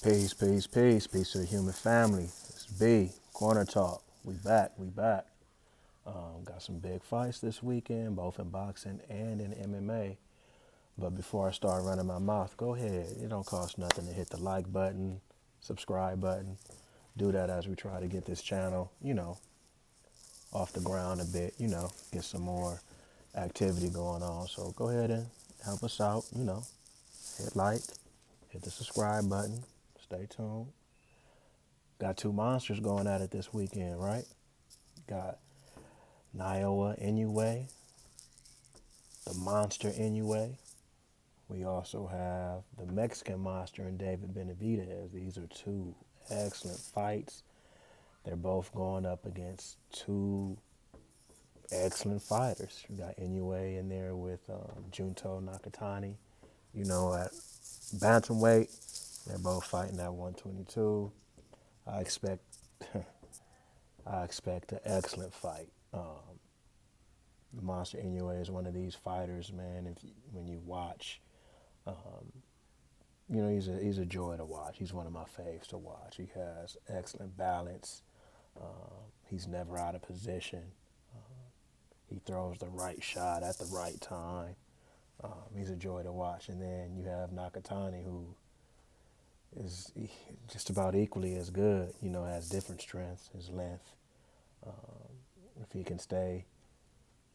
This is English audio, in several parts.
Peace, peace, peace, peace to the human family. It's B, Corner Talk. We back, we back. Got some big fights this weekend, both in boxing and in MMA. But before I start running my mouth, go ahead. It don't cost nothing to hit the like button, subscribe button. Do that as we try to get this channel, off the ground a bit, get some more activity going on. So go ahead and help us out, hit like, hit the subscribe button. Stay tuned. Got two monsters going at it this weekend, right? Got Naoya Inoue, the monster Inoue. We also have the Mexican monster and David Benavidez. These are two excellent fights. They're both going up against two excellent fighters. You got Inoue in there with Junto Nakatani, at bantamweight. They're both fighting at 122. I expect I expect an excellent fight. Monster Inoue is one of these fighters, man. When you watch, he's a joy to watch. He's one of my faves to watch. He has excellent balance. He's never out of position. He throws the right shot at the right time. He's a joy to watch. And then you have Nakatani, who is just about equally as good. Has different strengths, his length. If he can stay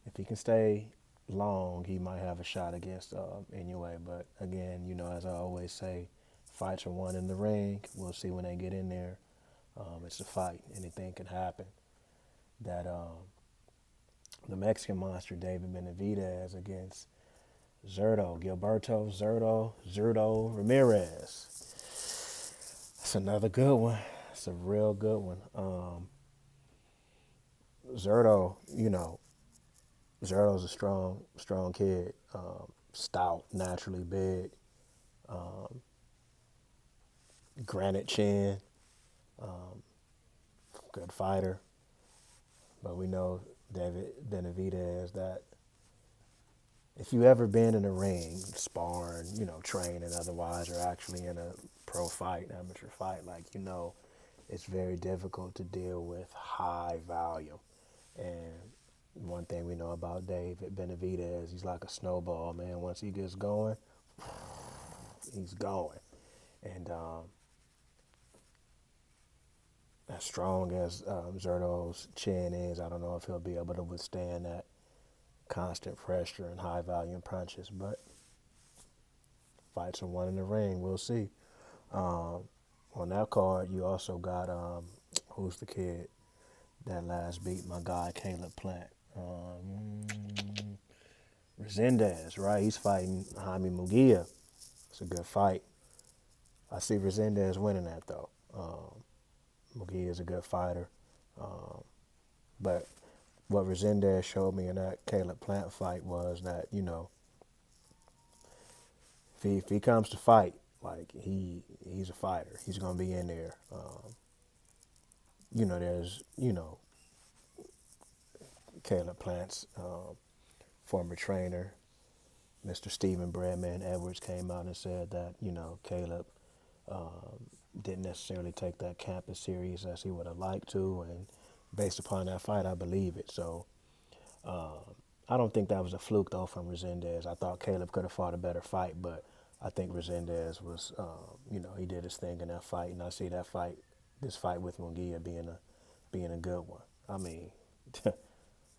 If he can stay long, he might have a shot against Inoue. But again, as I always say, fights are won in the ring. We'll see when they get in there. It's a fight. Anything can happen. That the Mexican monster David Benavidez against Zurdo Ramirez. That's another good one. It's a real good one. Zurdo, Zerto's a strong kid, stout, naturally big, granite chin, good fighter. But we know David Benavidez that if you ever been in a ring, sparring, training otherwise, or actually in a pro fight, amateur fight, it's very difficult to deal with high volume. And one thing we know about David Benavidez, he's like a snowball, man. Once he gets going, he's going. And as strong as Zerto's chin is, I don't know if he'll be able to withstand that constant pressure and high volume punches. But fights are won in the ring. We'll see. On that card, you also got who's the kid that last beat my guy Caleb Plant. Resendez, right? He's fighting Jaime Mugia. It's a good fight. I see Resendez winning that though. Mugia is a good fighter, but what Resendez showed me in that Caleb Plant fight was that if he comes to fight, like he's a fighter. He's gonna be in there. There's Caleb Plant's former trainer, Mr. Stephen Breadman Edwards, came out and said that Caleb didn't necessarily take that camp as serious as he would have liked to, and based upon that fight, I believe it. So I don't think that was a fluke though from Resendez. I thought Caleb could have fought a better fight, but I think Resendez was, he did his thing in that fight, and I see this fight with Munguia being a good one. I mean,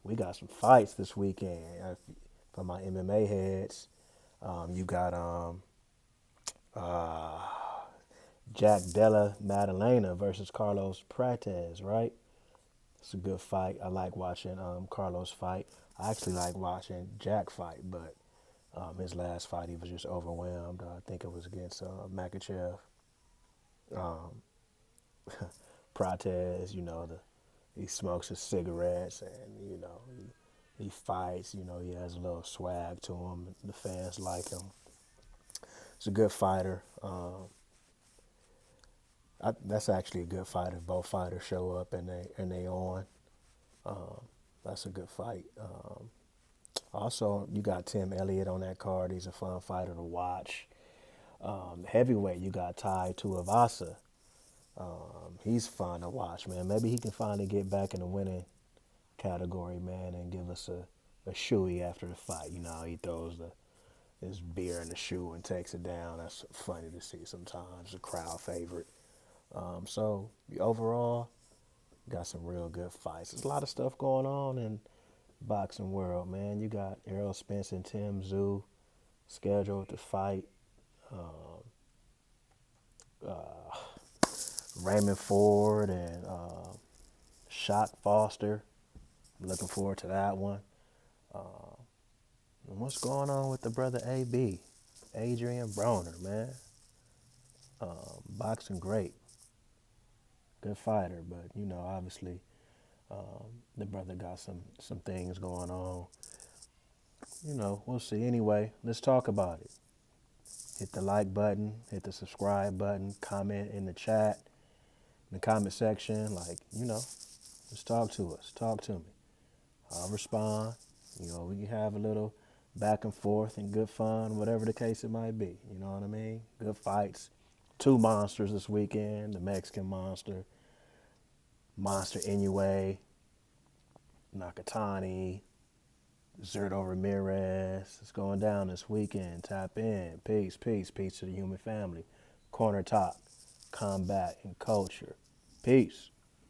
we got some fights this weekend. For my MMA heads, you got uh, Jack Della Maddalena versus Carlos Prates, right? It's a good fight. I like watching Carlos fight. I actually like watching Jack fight, but his last fight he was just overwhelmed. I think it was against Makachev. Um, Prates, he smokes his cigarettes and he fights. He has a little swag to him. The fans like him. He's a good fighter. That's actually a good fight if both fighters show up and they on. Um, that's a good fight. Also, you got Tim Elliott on that card. He's a fun fighter to watch. Heavyweight, you got Tai Tuivasa. He's fun to watch, man. Maybe he can finally get back in the winning category, man, and give us a shoey after the fight. You know, he throws his beer in the shoe and takes it down. That's funny to see sometimes, a crowd favorite. So overall, got some real good fights. There's a lot of stuff going on in boxing world, man. You got Errol Spence and Tim Tszyu scheduled to fight. Raymond Ford and Shock Foster. I'm looking forward to that one. And what's going on with the brother AB, Adrian Broner, man? Boxing great, good fighter, but you know, obviously, the brother got some things going on. You know, we'll see. Anyway, let's talk about it. Hit the like button, hit the subscribe button, comment in the chat, in the comment section. Like, you know, just talk to us. Talk to me. I'll respond. You know, we can have a little back and forth and good fun, whatever the case it might be. You know what I mean? Good fights. Two monsters this weekend, the Mexican monster, Monster Inoue, Nakatani, Zerto Ramirez. It's going down this weekend. Tap in. Peace, peace, peace to the human family. Corner Talk, combat, and culture. Peace.